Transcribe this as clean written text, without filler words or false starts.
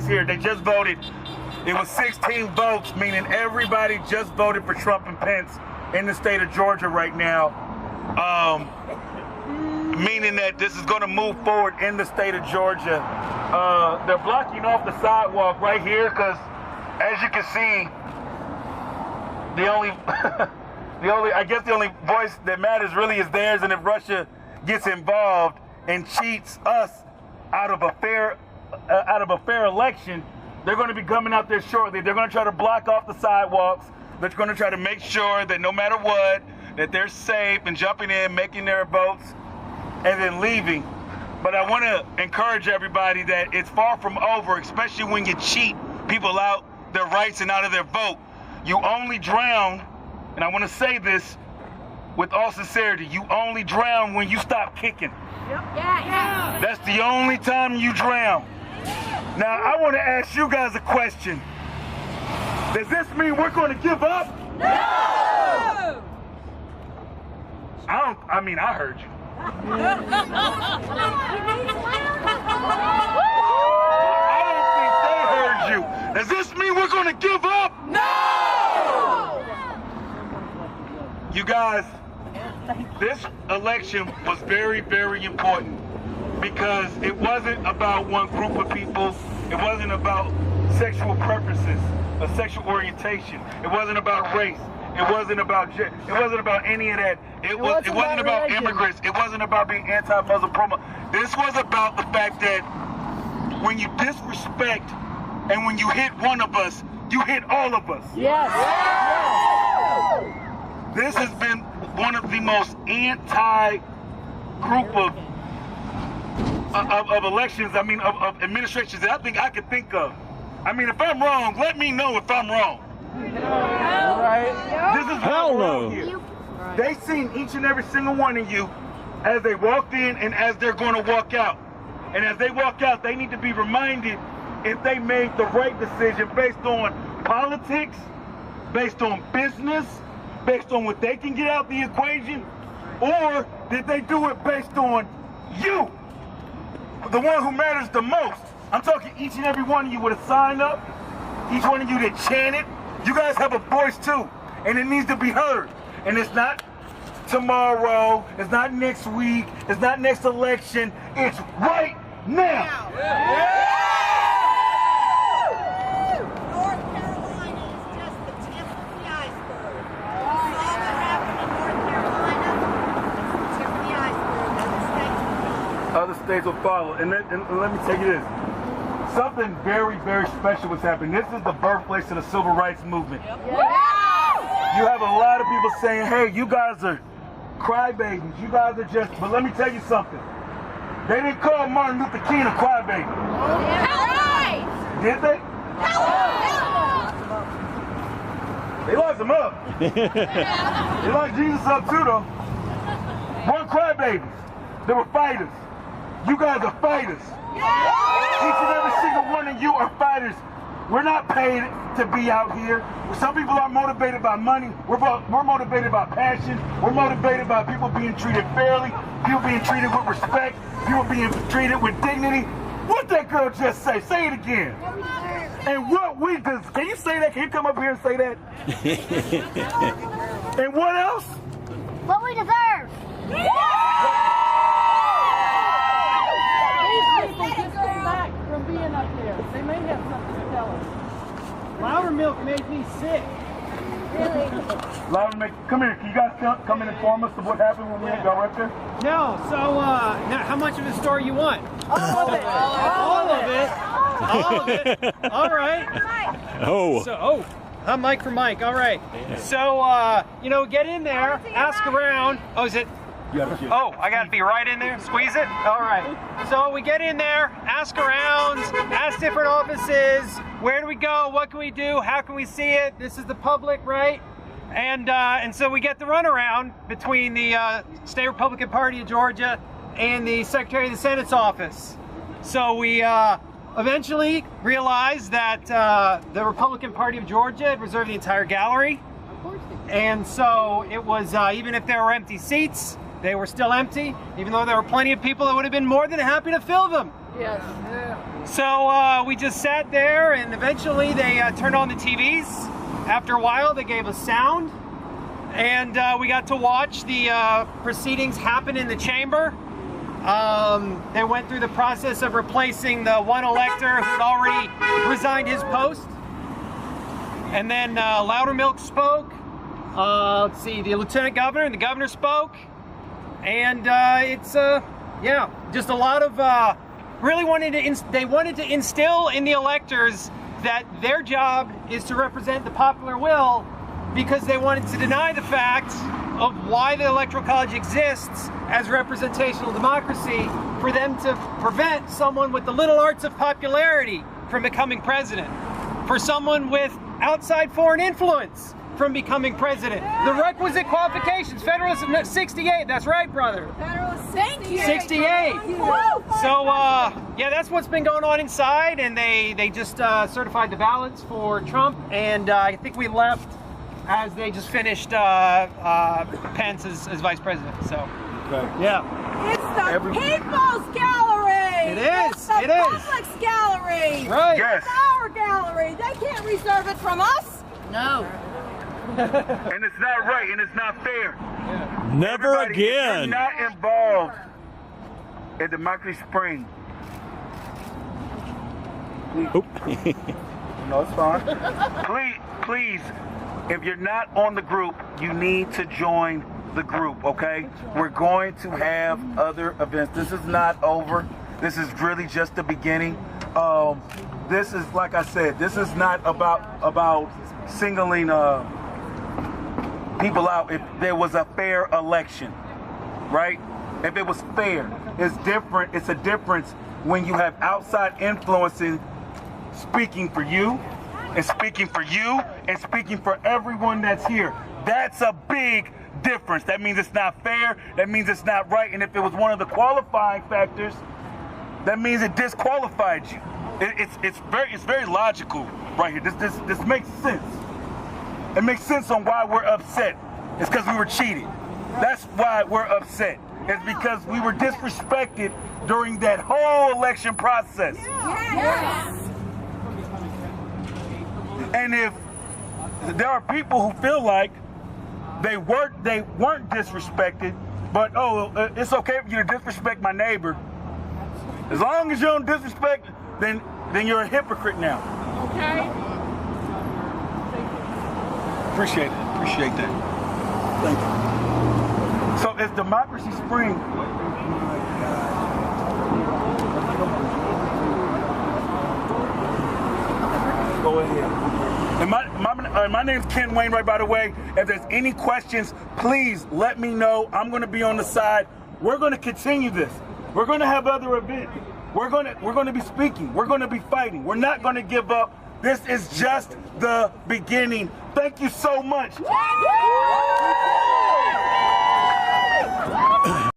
just here. They just voted. It was 16 votes, meaning everybody just voted for Trump and Pence in the state of Georgia right now. Meaning that this is going to move forward in the state of Georgia. They're blocking off the sidewalk right here because, as you can see, the only voice that matters really is theirs. And if Russia gets involved and cheats us out of a fair election, they're going to be coming out there shortly. They're going to try to block off the sidewalks. They're going to try to make sure that no matter what, that they're safe and jumping in, making their votes, and then leaving. But I want to encourage everybody that it's far from over, especially when you cheat people out their rights and out of their vote. You only drown, and I want to say this with all sincerity, you only drown when you stop kicking. Yep. Yeah. That's the only time you drown. Now, I want to ask you guys a question. Does this mean we're going to give up? No! I heard you. I don't think they heard you. Does this mean we're going to give up? No! You guys, this election was very, very important because it wasn't about one group of people. It wasn't about sexual preferences or sexual orientation. It wasn't about race. It wasn't about any of that. It wasn't about immigrants. It wasn't about being anti-Muslim promo. This was about the fact that when you disrespect and when you hit one of us, you hit all of us. Yes. This has been one of the most anti-group of elections, of administrations that I think I could think of. If I'm wrong, let me know if I'm wrong. Right? This is hell no. They've seen each and every single one of you as they walked in and as they're going to walk out. And as they walk out, they need to be reminded if they made the right decision based on politics, based on business, based on what they can get out the equation, or did they do it based on you, the one who matters the most. I'm talking each and every one of you with a sign up, each one of you that chanted. You guys have a voice too, and it needs to be heard. And it's not tomorrow, it's not next week, it's not next election, it's right now. North Carolina is just the tip of the iceberg. You saw what happened in North Carolina? It's the tip of the iceberg. Other states will follow. Other states will follow. And let me tell you this. Something very, very special was happening. This is the birthplace of the civil rights movement. Yeah. You have a lot of people saying, hey, you guys are crybabies. You guys are just, but let me tell you something. They didn't call Martin Luther King a crybaby. Right. Did they? They locked him up. They locked Jesus up too, though. Weren't crybabies. They were fighters. You guys are fighters. Each and every single one of you are fighters. We're not paid to be out here. Some people are motivated by money. We're motivated by passion. We're motivated by people being treated fairly, people being treated with respect, people being treated with dignity. What that girl just say? Say it again. And what we do. Can you say that? Can you come up here and say that? And what else? What we deserve. From being up there. They may have something to tell us. Flour milk made me sick. Really? Come here. Can you guys come and inform us of what happened when we got right there? No, so now how much of the story you want? All of it. All of it. All of it. All right. Oh. So, I'm Mike for Mike. All right. So, get in there, ask around. Oh, is it? Oh, I got to be right in there? Squeeze it? All right. So we get in there, ask around, ask different offices, where do we go, what can we do, how can we see it? This is the public, right? And so we get the runaround between the State Republican Party of Georgia and the Secretary of the Senate's office. So we eventually realized that the Republican Party of Georgia had reserved the entire gallery. And so it was, even if there were empty seats, they were still empty, even though there were plenty of people that would have been more than happy to fill them Yes. So we just sat there, and eventually they turned on the TVs. After a while, they gave us sound, and we got to watch the proceedings happen in the chamber. They went through the process of replacing the one elector who had already resigned his post. And then Loudermilk spoke. Let's see, the lieutenant governor and the governor spoke. And it's, yeah, just a lot of, really they wanted to instill in the electors that their job is to represent the popular will, because they wanted to deny the fact of why the Electoral College exists as representational democracy, for them to prevent someone with the little arts of popularity from becoming president, for someone with outside foreign influence from becoming president. The requisite qualifications, Federalist 68, that's right, brother. Thank you. 68. So, yeah, that's what's been going on inside, and they just certified the ballots for Trump, and I think we left as they just finished Pence as vice president. So, Okay. yeah. It's the People's Gallery! It is, It's the it is. public's gallery! Right. Yes. It's our gallery! They can't reserve it from us! No. And it's not right, and it's not fair. Never Everybody, if you're again. not involved in Democracy Spring. Oop. No, it's fine. Please, if you're not on the group, you need to join the group, okay? We're going to have other events. This is not over. This is really just the beginning. This is, like I said, this is not about singling people out. If there was a fair election, right? If it was fair, it's different. It's a difference when you have outside influencing speaking for you, and speaking for you, and speaking for everyone that's here. That's a big difference. That means it's not fair. That means it's not right. And if it was one of the qualifying factors, that means it disqualified you. It's very logical right here. This makes sense. It makes sense on why we're upset. It's because we were cheated. That's why we're upset. It's because we were disrespected during that whole election process. Yes! And if there are people who feel like they weren't disrespected, but it's okay for you to disrespect my neighbor. As long as you don't disrespect, then you're a hypocrite now. Okay. Appreciate that. Thank you. So it's Democracy Spring. Go ahead. And my name's Ken Wainwright, by the way. If there's any questions, please let me know. I'm going to be on the side. We're going to continue this. We're going to have other events. We're going to be speaking. We're going to be fighting. We're not going to give up. This is just the beginning. Thank you so much.